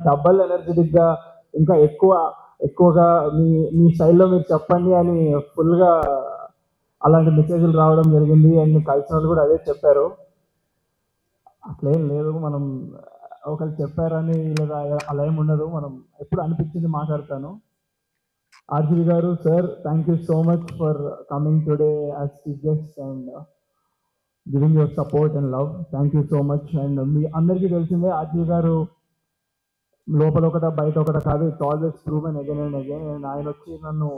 Double ఎనర్జెటిక్గా ఇంకా ఎక్కువగా మీ మీ స్టైల్లో మీరు చెప్పండి అని ఫుల్గా అలాంటి మెసేజ్లు రావడం జరిగింది. అండ్ కలిసిన వాళ్ళు కూడా అదే చెప్పారు. అట్లేం లేదు, మనం ఒకరు చెప్పారని లేదా అలా ఏమి ఉండదు. మనం ఎప్పుడు అనిపించింది మాట్లాడతాను. ఆర్జీవి గారు, sir, thank you so much for coming today as chief guest and giving your support and love. Thank you so much. And మీ అందరికీ తెలిసిందే ఆర్జీవి గారు లోపల ఒకట బయట ఒకట కాదు, it's always proven again and again. And ఆయన వచ్చి నన్ను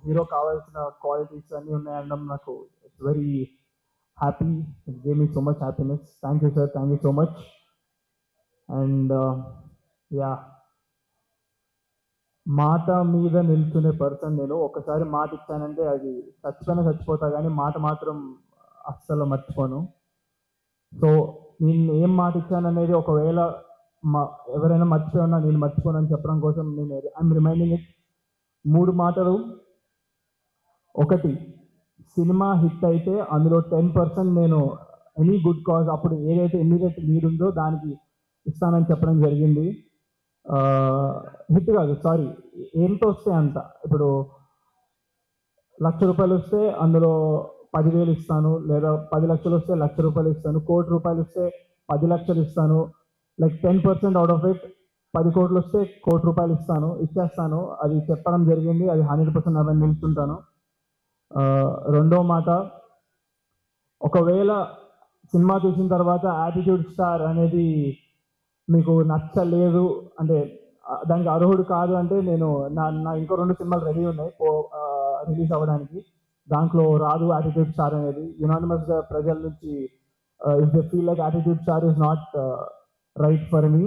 హీరో కావాల్సిన క్వాలిటీస్ అన్నీ ఉన్నాయనడం నాకు it's very happy. It gave me so much happiness. Thank you sir, thank you so much. And yeah, మాట మీద నిల్చునే పర్సన్ నేను. ఒకసారి మాట ఇచ్చానంటే అది చచ్చిపోతా, కానీ మాట మాత్రం అస్సలు మర్చిపోను. సో నేను ఏం మాట ఇచ్చాననేది ఒకవేళ ఎవరైనా మర్చిపోయి ఉన్నా నేను మర్చిపోనని చెప్పడం కోసం నేను ఐఎమ్ రిమైండింగ్ ఇట్. 3 మాటలు. ఒకటి, సినిమా హిట్ అయితే అందులో 10% నేను ఎనీ గుడ్ కాజ్ అప్పుడు ఏదైతే ఇమ్మీడియట్ నీడ్ ఉందో దానికి ఇస్తానని చెప్పడం జరిగింది. హిట్ కాదు, సారీ, ఎంత వస్తే అంత. ఇప్పుడు ₹1,00,000 వస్తే అందులో 10,000 ఇస్తాను, లేదా 10 లక్షలు వస్తే ₹1,00,000 ఇస్తాను, ₹1,00,00,000 వస్తే 10 లక్షలు ఇస్తాను. Like 10% out of it. 10 కోట్లు వస్తే ₹1,00,00,000 ఇచ్చేస్తాను. అది చెప్పడం జరిగింది. అది 100% అవన్నీ నిలుస్తుంటాను. రెండో మాట, ఒకవేళ సినిమా చూసిన తర్వాత యాటిట్యూడ్ స్టార్ అనేది మీకు నచ్చలేదు అంటే దానికి అర్హుడు కాదు అంటే నేను నా ఇంకో 2 సినిమాలు రెడీ ఉన్నాయి రిలీజ్ అవ్వడానికి. దాంట్లో రాదు యాటిట్యూడ్ స్టార్ అనేది. యునానిమస్గా ప్రజల నుంచి if they feel like attitude star is not right for me,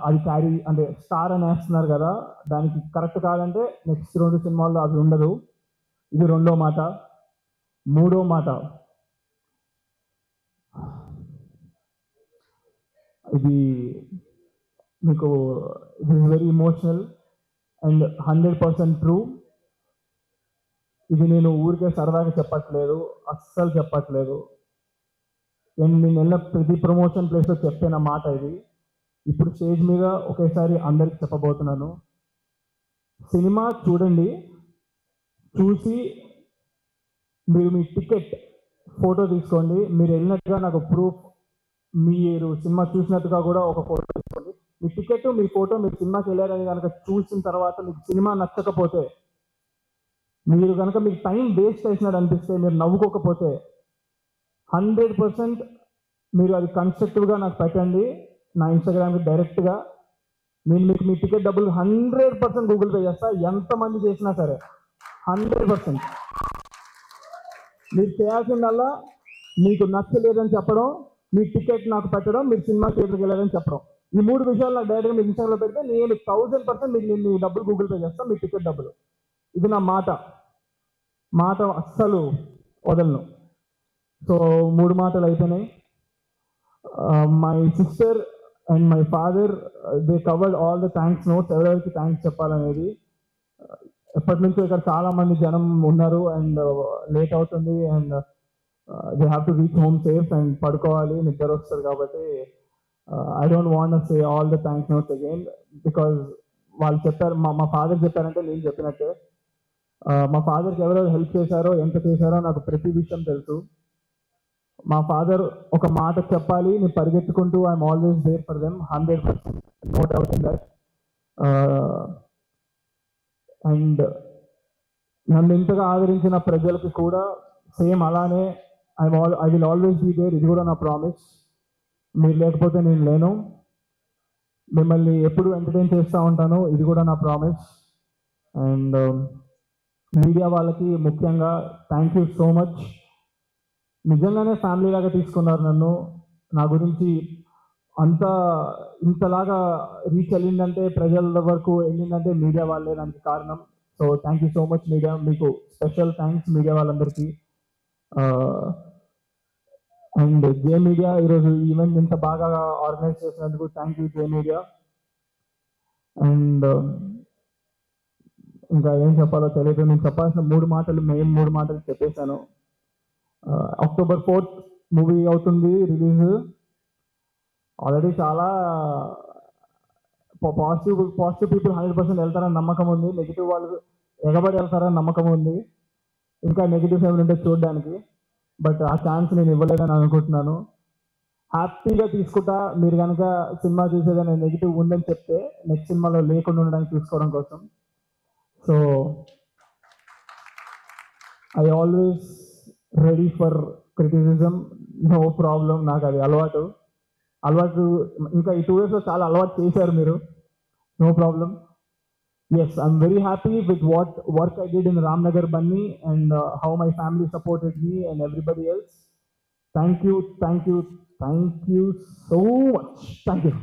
అది క్యారీ అంటే స్టార్ అని వేస్తున్నారు కదా, దానికి కరెక్ట్ కాదంటే నెక్స్ట్ 2 సినిమాల్లో అది ఉండదు. ఇది రెండో మాట. మూడో మాట, ఇది మీకు it is very emotional and 100% true. ఇది నేను ఊరికే సరదాగా చెప్పట్లేదు, అస్సలు చెప్పట్లేదు. నేను వెళ్ళిన ప్రతి ప్రమోషన్ ప్లేస్లో చెప్పిన మాట ఇది. ఇప్పుడు స్టేజ్ మీద ఒకేసారి అందరికి చెప్పబోతున్నాను. సినిమా చూడండి, చూసి మీరు మీ టికెట్ ఫోటో తీసుకోండి. మీరు వెళ్ళినట్టుగా నాకు ప్రూఫ్, మీరు సినిమా చూసినట్టుగా కూడా ఒక ఫోటో తీసుకోండి. మీ టికెట్, మీ ఫోటో, మీరు సినిమాకి వెళ్ళారని కనుక చూసిన తర్వాత మీకు సినిమా నచ్చకపోతే, మీరు కనుక మీకు టైం వేస్ట్ చేసినట్టు అనిపిస్తే, మీరు నవ్వుకోకపోతే 100% మీరు అది కన్స్ట్రక్టివ్గా నాకు పెట్టండి నా ఇన్స్టాగ్రామ్కి డైరెక్ట్గా. నేను మీకు మీ టికెట్ డబ్బులు 100% గూగుల్ పే చేస్తా, ఎంతమంది చేసినా సరే. 100%. మీరు చేయాల్సిందల్లా మీకు నచ్చలేదని చెప్పడం, మీ టికెట్ నాకు పెట్టడం, మీరు సినిమా థియేటర్కి వెళ్ళారని చెప్పడం. ఈ 3 విషయాలు నాకు డైరెక్ట్గా మీ ఇన్స్టాగ్రామ్లో పెడితే నేను 1000% మీకు మీ డబ్బులు గూగుల్ పే చేస్తాను, మీ టికెట్ డబ్బులు. ఇది నా మాట అస్సలు వదలను. సో 3 మాటలు అయిపోయినాయి. My sister and my father they covered all the thanks notes. ఎవరెవరికి థ్యాంక్స్ చెప్పాలనేది. ఎప్పటి నుంచో ఇక్కడ చాలా మంది జనం ఉన్నారు అండ్ లేట్ అవుతుంది and they have to reach home safe and పడుకోవాలి, నిద్ర వస్తుంది. కాబట్టి I don't want say all the thanks notes again, because వాళ్ళు చెప్పారు, మా ఫాదర్ చెప్పారంటే నేను చెప్పినట్టే. మా ఫాదర్కి ఎవరెవరు హెల్ప్ చేశారో, ఎంత చేశారో నాకు ప్రతి విషయం తెలుసు. మా ఫాదర్ ఒక మాట చెప్పాలి, నేను పరిగెత్తుకుంటూ I'm always there for them, 100%, no doubt in that. And నన్ను ఇంతగా ఆదరించిన ప్రజలకి కూడా సేమ్ అలానే I will always be there. ఇది కూడా నా ప్రామిస్. మీరు లేకపోతే నేను లేను. మిమ్మల్ని ఎప్పుడు ఎంటర్టైన్ చేస్తూ ఉంటాను, ఇది కూడా నా ప్రామిస్. అండ్ మీడియా వాళ్ళకి ముఖ్యంగా థ్యాంక్ యూ సో మచ్. నిజంగానే ఫ్యామిలీ లాగా తీసుకున్నారు నన్ను. నా గురించి ఇంతలాగా రీచ్ వెళ్ళిందంటే, ప్రజల వరకు వెళ్ళిందంటే మీడియా వాళ్ళే దానికి కారణం. So thank you so much media. మీకు స్పెషల్ థ్యాంక్స్ మీడియా వాళ్ళందరికీ. అండ్ జే మీడియా ఈరోజు ఈవెంట్ ఇంత బాగా ఆర్గనైజ్ చేసినందుకు thank you J media. And ఇంకా ఏం చెప్పాలో తెలియదు. నేను చెప్పాల్సిన 3 మాటలు, మెయిన్ 3 మాటలు చెప్పేశాను. October 4th మూవీ అవుతుంది రిలీజ్. ఆల్రెడీ చాలా పాజిటివ్ పీపుల్ 100% వెళ్తారని నమ్మకం ఉంది, నెగిటివ్ వాళ్ళు ఎగబడి వెళ్తారని నమ్మకం ఉంది. ఇంకా నెగిటివ్స్ ఏమైనా ఉంటే చూడడానికి, బట్ ఆ ఛాన్స్ నేను ఇవ్వలేదని అనుకుంటున్నాను. హ్యాపీగా తీసుకుంటా. మీరు కనుక సినిమా చూసేదైనా నెగిటివ్ ఉందని చెప్తే నెక్స్ట్ సినిమాలో లేకుండా ఉండడానికి చూసుకోవడం కోసం. So I always ready for criticism, no problem. నాకు అది అలవాటు. ఇంకా ఈ 2 years లో చాలా అలవాటు చేశారు మీరు, no problem. Yes, I'm very happy with what work I did in Ramnagar Banni and how my family supported me and everybody else. Thank you so much. Thank you.